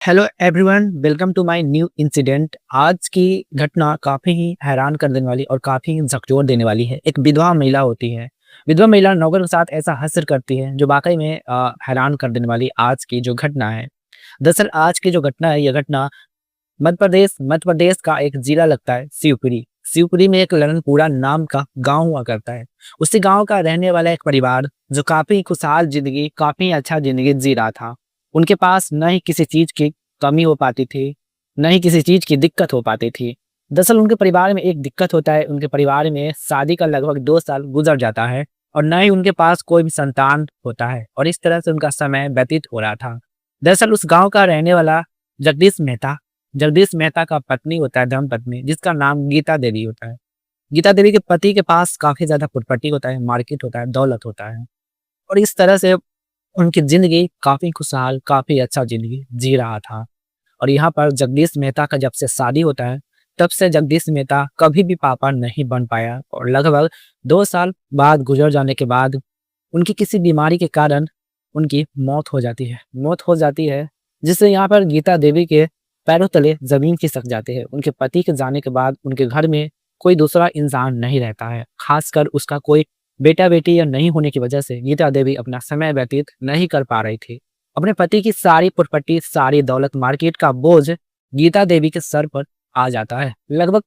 Hello everyone, welcome to my new incident. आज की घटना काफ़ी ही हैरान कर देने वाली और काफ़ी ही झकझोर देने वाली है। एक विधवा महिला होती है। विधवा महिला नौकर के साथ ऐसा हश्र करती है जो वाक़ई में हैरान कर देने वाली आज की जो घटना है। दरअसल आज की जो घटना है, ये घटना मध्य प्रदेश का एक ज़िला लगता है शिवपुरी। शिवपुरी में एक ललनपुरा नाम का गाँव हुआ करता है। उसी गाँव का रहने वाला एक परिवार जो काफ़ी खुशहाल ज़िंदगी, काफ़ी अच्छा ज़िंदगी जी रहा था। उनके पास न ही किसी चीज़ की कमी हो पाती थी, न ही किसी चीज़ की दिक्कत हो पाती थी। दरअसल उनके परिवार में एक दिक्कत होता है, उनके परिवार में शादी का लगभग 2 साल गुज़र जाता है और न ही उनके पास कोई भी संतान होता है और इस तरह से उनका समय व्यतीत हो रहा था। दरअसल उस गाँव का रहने वाला जगदीश मेहता का पत्नी होता है, धर्मपत्नी, जिसका नाम गीता देवी होता है। गीता देवी के पति के पास काफ़ी ज़्यादा प्रॉपर्टी होता है, मार्केट होता है, दौलत होता है और इस तरह से उनकी ज़िंदगी काफ़ी खुशहाल, काफ़ी अच्छा ज़िंदगी जी रहा था। और यहाँ पर जगदीश मेहता का जब से शादी होता है, तब से जगदीश मेहता कभी भी पापा नहीं बन पाया और लगभग 2 साल बाद गुज़र जाने के बाद उनकी किसी बीमारी के कारण उनकी मौत हो जाती है, जिससे यहाँ पर गीता देवी के पैरों तले ज़मीन खिसक जाती है। उनके पति के जाने के बाद उनके घर में कोई दूसरा इंसान नहीं रहता है, ख़ासकर उसका कोई बेटा-बेटी या नहीं होने की वजह से गीता देवी अपना समय व्यतीत नहीं कर पा रही थी। अपने पति की सारी प्रॉपर्टी, सारी दौलत, मार्केट का बोझ गीता देवी के सर पर आ जाता है। लगभग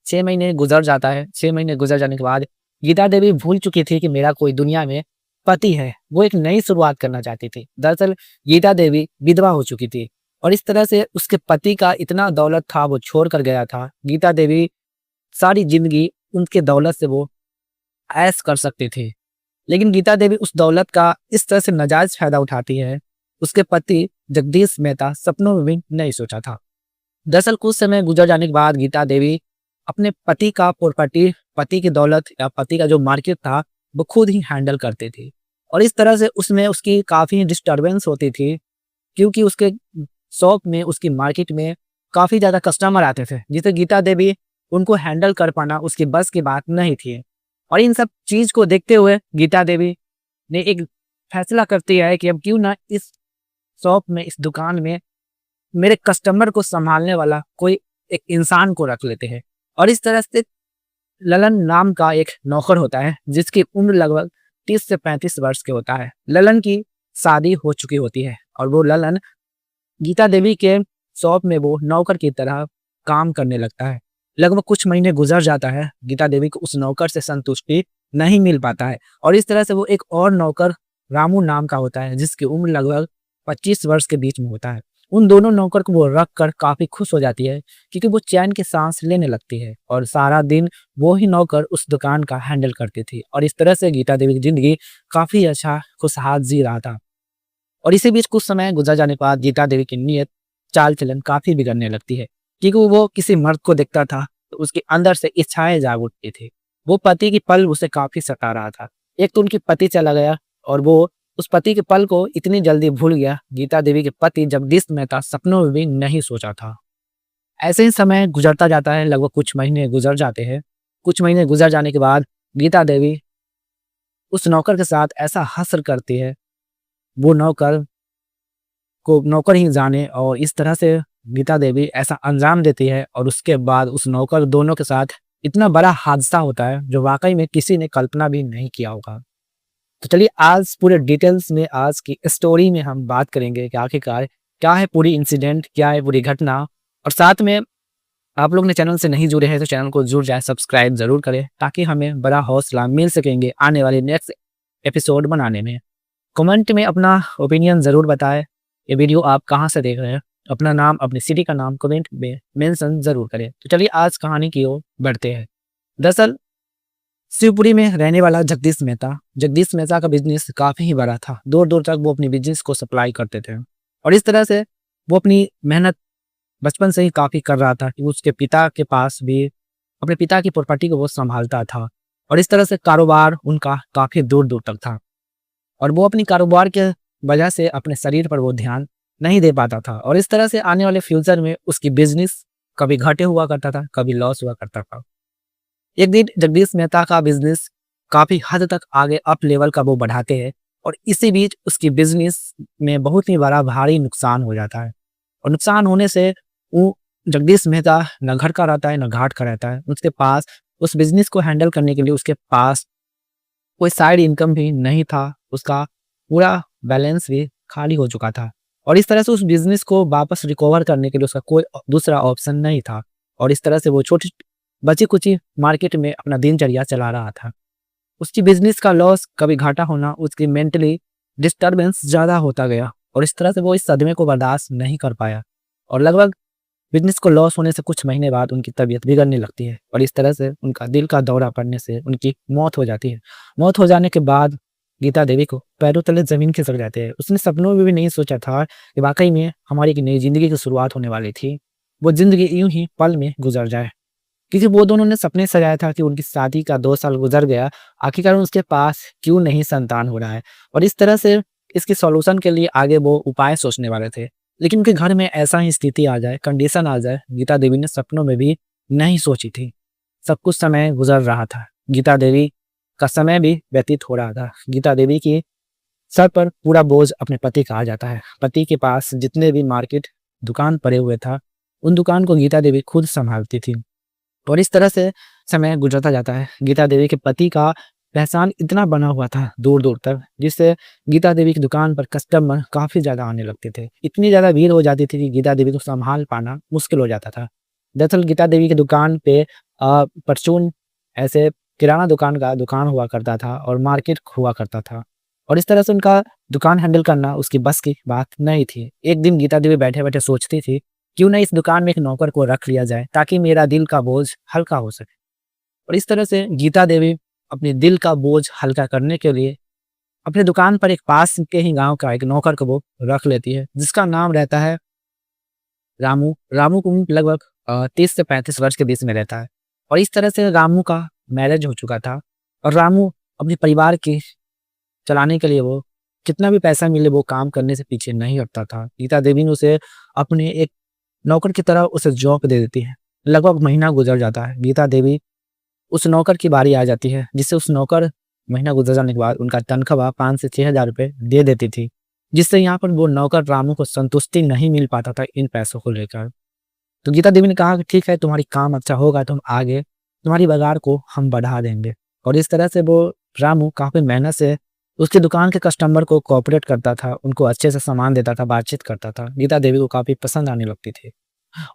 6 महीने गुज़र जाता है। 6 महीने गुज़र जाने के बाद गीता देवी भूल चुकी थी कि मेरा कोई दुनिया में पति है। वो एक नई शुरुआत करना चाहती थी। दरअसल गीता देवी विधवा हो चुकी थी और इस तरह से उसके पति का इतना दौलत था, वो छोड़ कर गया था। गीता देवी सारी ज़िंदगी उनके दौलत से वो ऐश कर सकती थी। लेकिन गीता देवी उस दौलत का इस तरह से नाजायज़ फ़ायदा उठाती है, उसके पति जगदीश मेहता सपनों में भी नहीं सोचा था। दरअसल कुछ समय गुज़र जाने के बाद गीता देवी अपने पति का प्रॉपर्टी, पति की दौलत या पति का जो मार्केट था, वो खुद ही हैंडल करती थी और इस तरह से उसमें उसकी काफ़ी डिस्टर्बेंस होती थी, क्योंकि उसके शॉप में, उसकी मार्केट में काफ़ी ज़्यादा कस्टमर आते थे, जिसे गीता देवी उनको हैंडल कर पाना उसकी बस की बात नहीं थी। और इन सब चीज़ को देखते हुए गीता देवी ने एक फैसला करती है कि अब क्यों ना इस शॉप में, इस दुकान में मेरे कस्टमर को सँभालने वाला कोई एक इंसान को रख लेते हैं। और इस तरह से ललन नाम का एक नौकर होता है, जिसकी उम्र लगभग 30 से 35 वर्ष के होता है। ललन की शादी हो चुकी होती है और वो ललन गीता देवी के शॉप में वो नौकर की तरह काम करने लगता है। लगभग कुछ महीने गुज़र जाता है, गीता देवी को उस नौकर से संतुष्टि नहीं मिल पाता है और इस तरह से वो एक और नौकर रामू नाम का होता है, जिसकी उम्र लगभग 25 वर्ष के बीच में होता है। उन दोनों नौकर को वो रख कर काफ़ी खुश हो जाती है, क्योंकि वो चैन की साँस लेने लगती है और सारा दिन वो ही नौकर उस दुकान का हैंडल करती थी और इस तरह से गीता देवी की ज़िंदगी काफ़ी अच्छा खुशहाल जी रहा था। और इसी बीच कुछ समय गुज़र जाने के बाद गीता देवी की नीयत, चाल-चलन काफ़ी बिगड़ने लगती है, क्योंकि वो किसी मर्द को देखता था, तो उसके अंदर से इच्छाएँ जाग उठती थी। वो पति की पल उसे काफ़ी सता रहा था। एक तो उनके पति चला गया और वो उस पति के पल को इतनी जल्दी भूल गया, गीता देवी के पति जगदीश मेहता सपनों में भी नहीं सोचा था। ऐसे ही समय गुज़रता जाता है, लगभग कुछ महीने गुज़र जाते हैं। कुछ महीने गुज़र जाने के बाद गीता देवी उस नौकर के साथ ऐसा हश्र करती है, वो नौकर ही जाने, और इस तरह से गीता देवी ऐसा अंजाम देती है और उसके बाद उस नौकर दोनों के साथ इतना बड़ा हादसा होता है, जो वाक़ई में किसी ने कल्पना भी नहीं किया होगा। तो चलिए आज पूरे डिटेल्स में, आज की स्टोरी में हम बात करेंगे कि आखिरकार क्या है पूरी इंसिडेंट, क्या है पूरी घटना। और साथ में आप लोग ने चैनल से नहीं जुड़े हैं तो चैनल को जुड़ जाएँ, सब्सक्राइब ज़रूर करें, ताकि हमें बड़ा हौसला मिल सकेंगे आने वाले नेक्स्ट एपिसोड बनाने में। कमेंट में अपना ओपिनियन ज़रूर बताएँ, ये वीडियो आप कहाँ से देख रहे हैं। अपना नाम, अपनी सिटी का नाम कमेंट में मेंशन ज़रूर करें। तो चलिए आज कहानी की ओर बढ़ते हैं। दरअसल शिवपुरी में रहने वाला जगदीश मेहता का बिज़नेस काफ़ी ही बड़ा था। दूर-दूर तक वो अपनी बिज़नेस को सप्लाई करते थे और इस तरह से वो अपनी मेहनत बचपन से ही काफ़ी कर रहा था कि उसके पिता के पास भी अपने पिता की प्रॉपर्टी को वो सँभालता था और इस तरह से कारोबार उनका काफ़ी दूर-दूर तक था और वो अपनी कारोबार के वजह से अपने शरीर पर वो ध्यान नहीं दे पाता था और इस तरह से आने वाले फ्यूचर में उसकी बिज़नेस कभी घाटे हुआ करता था, कभी लॉस हुआ करता था। एक दिन जगदीश मेहता का बिज़नेस काफ़ी हद तक आगे अप लेवल का वो बढ़ाते हैं और इसी बीच उसकी बिज़नेस में बहुत ही बड़ा भारी नुकसान हो जाता है। और नुकसान होने से वो जगदीश मेहता ना घर का रहता है, ना घाट का रहता है। उसके पास उस बिज़नेस को हैंडल करने के लिए उसके पास कोई साइड इनकम भी नहीं था। उसका पूरा बैलेंस भी खाली हो चुका था और इस तरह से उस बिज़नेस को वापस रिकवर करने के लिए उसका कोई दूसरा ऑप्शन नहीं था और इस तरह से वो छोटी बची-कुची मार्केट में अपना दिनचर्या चला रहा था। उसकी बिज़नेस का लॉस, कभी घाटा होना, उसकी मेंटली डिस्टर्बेंस ज़्यादा होता गया और इस तरह से वो इस सदमे को बर्दाश्त नहीं कर पाया और लगभग बिज़नेस को लॉस होने से कुछ महीने बाद उनकी तबीयत बिगड़ने लगती है और इस तरह से उनका दिल का दौरा पड़ने से उनकी मौत हो जाती है। मौत हो जाने के बाद गीता देवी को पैरों तले ज़मीन खिसक जाते हैं। उसने सपनों में भी नहीं सोचा था कि वाक़ई में हमारी एक नई ज़िंदगी की शुरुआत होने वाली थी। वो ज़िंदगी यूँ ही पल में गुज़र जाए। क्योंकि वो दोनों ने सपने सजाया था कि उनकी शादी का 2 साल गुज़र गया, आखिरकार उसके पास क्यों नहीं संतान हो रहा है और इस तरह से इसके सॉल्यूशन के लिए आगे वो उपाय सोचने वाले थे। लेकिन उनके घर में ऐसा ही स्थिति आ जाए, कंडीशन आ जाए, गीता देवी ने सपनों में भी नहीं सोची थी। सब कुछ समय गुज़र रहा था। गीता देवी का समय भी व्यतीत हो रहा था। गीता देवी की सर पर पूरा बोझ अपने पति का आ जाता है। पति के पास जितने भी मार्केट दुकान पड़े हुए था, उन दुकान को गीता देवी खुद सँभालती थी। और इस तरह से समय गुजरता जाता है। गीता देवी के पति का पहचान इतना बना हुआ था दूर-दूर तक, जिससे गीता देवी की दुकान पर कस्टमर काफ़ी ज़्यादा आने लगते थे। इतनी ज़्यादा भीड़ हो जाती थी कि गीता देवी को सँभाल पाना मुश्किल हो जाता था। दरअसल गीता देवी की दुकान पे परचून ऐसे किराना दुकान का दुकान हुआ करता था और मार्केट हुआ करता था और इस तरह से उनका दुकान हैंडल करना उसकी बस की बात नहीं थी। एक दिन गीता देवी बैठे-बैठे सोचती थी, क्यों ना इस दुकान में एक नौकर को रख लिया जाए ताकि मेरा दिल का बोझ हल्का हो सके। और इस तरह से गीता देवी अपने दिल का बोझ हल्का करने के लिए अपने दुकान पर एक पास के ही गाँव का एक नौकर को वो रख लेती है, जिसका नाम रहता है रामू। रामू को लगभग 30 से 35 वर्ष के बीच में रहता है और इस तरह से रामू का मैरिज हो चुका था और रामू अपने परिवार के चलाने के लिए वो कितना भी पैसा मिले वो काम करने से पीछे नहीं हटता था। गीता देवी ने उसे अपने एक नौकर की तरह उसे जॉब दे देती है। लगभग महीना गुजर जाता है। गीता देवी उस नौकर की बारी आ जाती है, जिससे उस नौकर महीना गुजर जाने के बाद उनका तनख्वाह 5 से 6,000 रुपए दे देती थी, जिससे यहाँ पर वो नौकर रामू को संतुष्टि नहीं मिल पाता था इन पैसों को लेकर। तो गीता देवी ने कहा कि ठीक है, तुम्हारी काम अच्छा होगा तो हम आगे तुम्हारी बाज़ार को हम बढ़ा देंगे और इस तरह से वो रामू काफ़ी मेहनत से उसकी दुकान के कस्टमर को कोऑपरेट करता था, उनको अच्छे से सामान देता था, बातचीत करता था। गीता देवी को काफ़ी पसंद आने लगती थी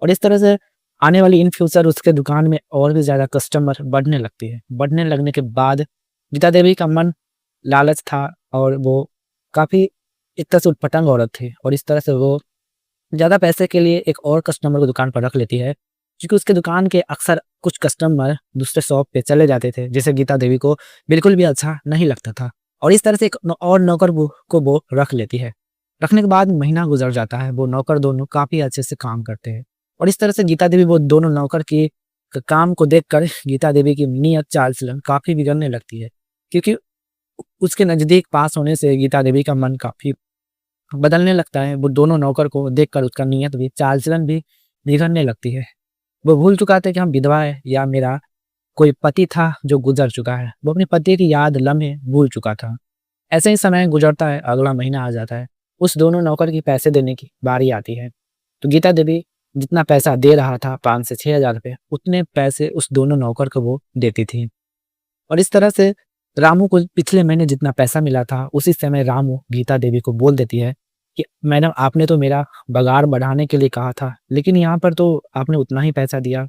और इस तरह से आने वाली इन फ्यूचर उसके दुकान में और भी ज़्यादा कस्टमर बढ़ने लगती है। बढ़ने लगने के बाद गीता देवी का मन लालच था और वो काफ़ी एक तरह से उटपटांग औरत थी और इस तरह से वो ज़्यादा पैसे के लिए एक और कस्टमर को दुकान पर रख लेती है, क्योंकि उसके दुकान के अक्सर कुछ कस्टमर दूसरे शॉप पे चले जाते थे, जिसे गीता देवी को बिल्कुल भी अच्छा नहीं लगता था और इस तरह से एक और नौकर वो रख लेती है। रखने के बाद महीना गुजर जाता है, वो नौकर दोनों काफ़ी अच्छे से काम करते हैं और इस तरह से गीता देवी वो दोनों नौकर की काम को देखकर गीता देवी की नीयत चाल-चलन काफ़ी बिगड़ने लगती है, क्योंकि उसके नज़दीक पास होने से गीता देवी का मन काफ़ी बदलने लगता है। वो दोनों नौकर को देखकर उसका नीयत भी, चाल-चलन भी बिगड़ने लगती है। वो भूल चुका था कि हम विधवा है या मेरा कोई पति था जो गुज़र चुका है। वो अपने पति की याद लम्हे भूल चुका था। ऐसे ही समय गुज़रता है, अगला महीना आ जाता है। उस दोनों नौकर की पैसे देने की बारी आती है। तो गीता देवी जितना पैसा दे रहा था 5 से 6,000 रुपए, उतने पैसे उस दोनों नौकर को वो देती थी और इस तरह से रामू को पिछले महीने जितना पैसा मिला था, उसी समय रामू गीता देवी को बोल देती है कि मैडम, आपने तो मेरा पगार बढ़ाने के लिए कहा था, लेकिन यहाँ पर तो आपने उतना ही पैसा दिया।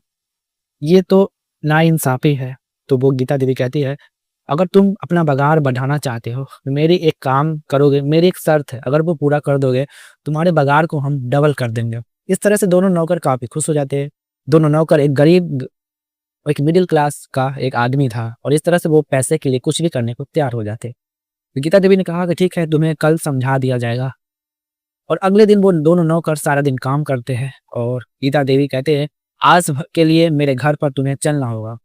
ये तो नाइंसाफ़ी है। तो वो गीता देवी कहती है, अगर तुम अपना पगार बढ़ाना चाहते हो, तो मेरी एक काम करोगे, मेरी एक शर्त है, अगर वो पूरा कर दोगे, तुम्हारे पगार को हम डबल कर देंगे। इस तरह से दोनों नौकर काफ़ी खुश हो जाते हैं। दोनों नौकर एक गरीब, एक मिडिल क्लास का एक आदमी था और इस तरह से वो पैसे के लिए कुछ भी करने को तैयार हो जाते। तो गीता देवी ने कहा कि ठीक है, तुम्हें कल समझा दिया जाएगा और अगले दिन वो दोनों नौकर सारा दिन काम करते हैं और गीता देवी कहते हैं, आज के लिए मेरे घर पर तुम्हें चलना होगा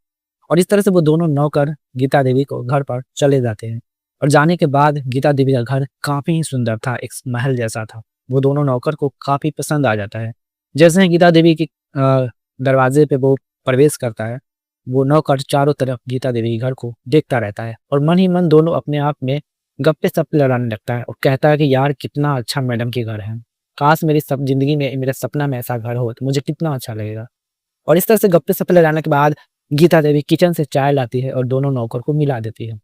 और इस तरह से वो दोनों नौकर गीता देवी को घर पर चले जाते हैं और जाने के बाद गीता देवी का घर काफ़ी सुंदर था, एक महल जैसा था। वो दोनों नौकर को काफ़ी पसंद आ जाता है। जैसे ही गीता देवी की दरवाजे पे वो प्रवेश करता है, वो नौकर चारों तरफ गीता देवी के घर को देखता रहता है और मन ही मन दोनों अपने आप में गप्पे-सप्पे लड़ाने लगता है और कहता है कि यार, कितना अच्छा मैडम के घर है। काश मेरी सब ज़िंदगी में मेरे सपना में ऐसा घर हो तो मुझे कितना अच्छा लगेगा। और इस तरह से गप्पे-सप्पे लड़ाने के बाद गीता देवी किचन से चाय लाती है और दोनों नौकर को मिला देती है।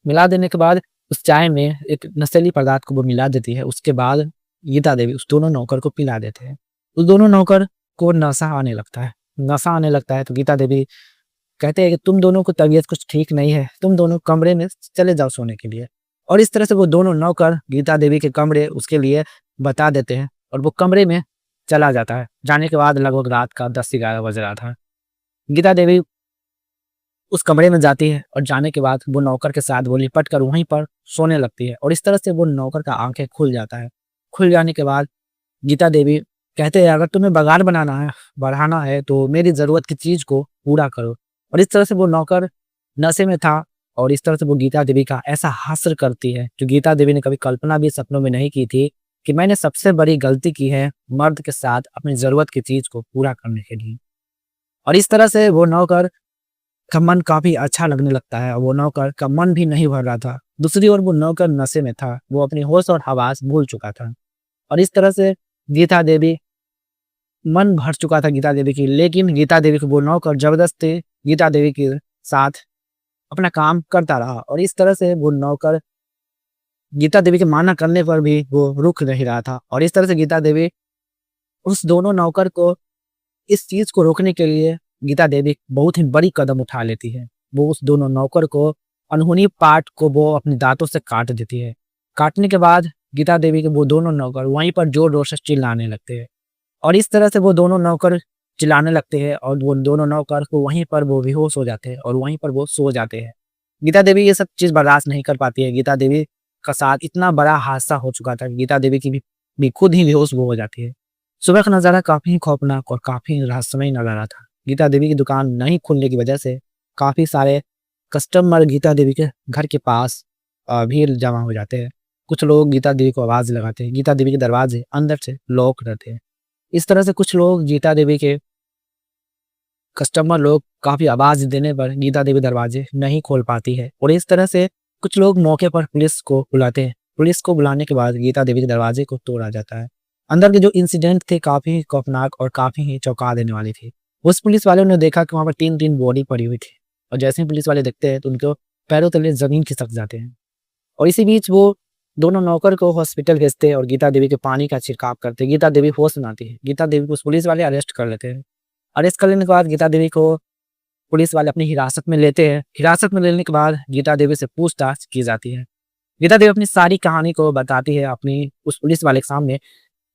मिला देने के बाद उस चाय में एक नशीली पदार्थ को वो मिला देती है। उसके बाद गीता देवी उस दोनों नौकर को पिला देते हैं। उस दोनों नौकर को नशा आने लगता है। नशा आने लगता है तो गीता देवी कहते हैं कि तुम दोनों को तबीयत कुछ ठीक नहीं है, तुम दोनों कमरे में चले जाओ सोने के लिए। और इस तरह से वो दोनों नौकर गीता देवी के कमरे उसके लिए बता देते हैं और वो कमरे में चला जाता है। जाने के बाद लगभग रात का 10-11 बज रहा था। गीता देवी उस कमरे में जाती है और जाने के बाद वो नौकर के साथ वो लिपट कर वहीं पर सोने लगती है और इस तरह से वो नौकर का आँखें खुल जाता है। खुल जाने के बाद गीता देवी कहते हैं अगर तुम्हें बगान बनाना है, बढ़ाना है तो मेरी ज़रूरत की चीज़ को पूरा करो। और इस तरह से वो नौकर नशे में था और इस तरह से वो गीता देवी का ऐसा हास्य करती है, जो गीता देवी ने कभी कल्पना भी सपनों में नहीं की थी कि मैंने सबसे बड़ी गलती की है मर्द के साथ अपनी ज़रूरत की चीज़ को पूरा करने के लिए। और इस तरह से वो नौकर का मन काफ़ी अच्छा लगने लगता है और वो नौकर का मन भी नहीं भर रहा था। दूसरी ओर वो नौकर नशे में था, वो अपनी होश और हवास भूल चुका था। और इस तरह से गीता देवी मन भर चुका था गीता देवी की, लेकिन गीता देवी को वो नौकर ज़बरदस्ती गीता देवी के साथ अपना काम करता रहा और इस तरह से वो नौकर गीता देवी के माना करने पर भी वो रुक नहीं रहा था। और इस तरह से गीता देवी उस दोनों नौकर को इस चीज़ को रोकने के लिए गीता देवी बहुत ही बड़ी कदम उठा लेती है। वो उस दोनों नौकर को अनहोनी पार्ट को वो अपने दाँतों से काट देती है। काटने के बाद गीता देवी के वो दोनों नौकर वहीं पर ज़ोर-ज़ोर से चिल्लाने लगते हैं और इस तरह से वो दोनों नौकर चिल्लाने लगते हैं और वो दोनों नौकर को वहीं पर वो बेहोश हो जाते हैं और वहीं पर वो सो जाते हैं। गीता देवी ये सब चीज़ बर्दाश्त नहीं कर पाती है। गीता देवी का साथ इतना बड़ा हादसा हो चुका था, गीता देवी की भी खुद ही बेहोश वो हो जाती है। सुबह का नज़ारा काफ़ी खौफनाक और काफ़ी रहस्यमय नज़ारा था। गीता देवी की दुकान नहीं खुलने की वजह से काफ़ी सारे कस्टमर गीता देवी के घर के पास भीड़ जमा हो जाते हैं। कुछ लोग गीता देवी को आवाज़ लगाते हैं। गीता देवी के दरवाजे अंदर से लॉक रहते हैं। इस तरह से कुछ लोग गीता देवी के कस्टमर लोग काफ़ी आवाज़ देने पर गीता देवी दरवाजे नहीं खोल पाती है और इस तरह से कुछ लोग मौके पर पुलिस को बुलाते हैं। पुलिस को बुलाने के बाद गीता देवी के दरवाजे को तोड़ा जाता है। अंदर के जो इंसिडेंट थे काफ़ी खौफनाक और काफ़ी ही चौंका देने वाली थी। उस पुलिस वालों ने देखा कि वहाँ पर 3-3 बॉडी पड़ी हुई थी और जैसे ही पुलिस वाले देखते हैं तो उनको पैरों तले ज़मीन खिसक जाते हैं। और इसी बीच वो दोनों नौकर को हॉस्पिटल भेजते हैं और गीता देवी के पानी का छिड़काव करते हैं। गीता देवी होश में आती है। गीता देवी को उस पुलिस वाले अरेस्ट कर लेते हैं। अरेस्ट कर लेने के बाद गीता देवी को पुलिस वाले अपनी हिरासत में लेते हैं। हिरासत में लेने के बाद गीता देवी से पूछताछ की जाती है। गीता देवी अपनी सारी कहानी को बताती है, अपनी उस पुलिस वाले के सामने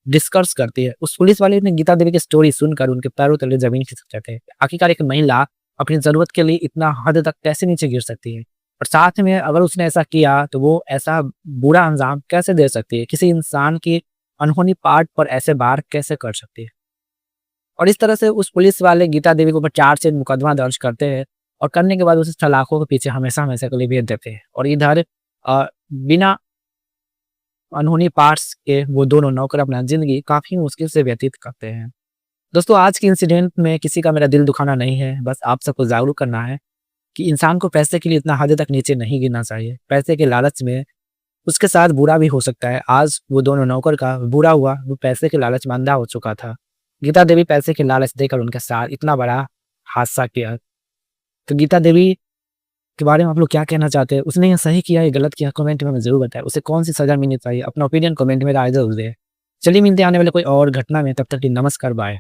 डिस्कस करती है। उस पुलिस वाले ने गीता देवी की स्टोरी सुनकर उनके पैरों तले ज़मीन खिसक जाते हैं। आखिरकार एक महिला अपनी ज़रूरत के लिए इतना हद तक कैसे नीचे गिर सकती है? और साथ में अगर उसने ऐसा किया तो वो ऐसा बुरा अंजाम कैसे दे सकती है? किसी इंसान की अनहोनी पार्ट पर ऐसे वार कैसे कर सकती है? और इस तरह से उस पुलिस वाले गीता देवी के ऊपर चार्जशीट मुकदमा दर्ज करते हैं और करने के बाद उसे सलाखों के पीछे हमेशा-हमेशा के लिए भेज देते हैं। और इधर बिना अनहोनी पार्ट्स के वो दोनों नौकर अपना ज़िंदगी काफ़ी मुश्किल से व्यतीत करते हैं। दोस्तों आज के इंसिडेंट में किसी का मेरा दिल दुखाना नहीं है, बस आप सबको जागरूक करना है कि इंसान को पैसे के लिए इतना हद तक नीचे नहीं गिरना चाहिए। पैसे के लालच में उसके साथ बुरा भी हो सकता है। आज वो दोनों नौकर का बुरा हुआ, वो पैसे के लालच में अंधा हो चुका था। गीता देवी पैसे के लालच देकर उनके साथ इतना बड़ा हादसा किया। तो गीता देवी के बारे में आप लोग क्या कहना चाहते हैं? उसने ये सही किया या गलत किया? कमेंट में हमें ज़रूर बताएं। उसे कौन-सी सज़ा मिलनी चाहिए? अपना ओपिनियन कमेंट में राय ज़रूर दें। चलिए मिलते हैं आने वाले कोई और घटना में, तब तक के लिए नमस्कार, बाय।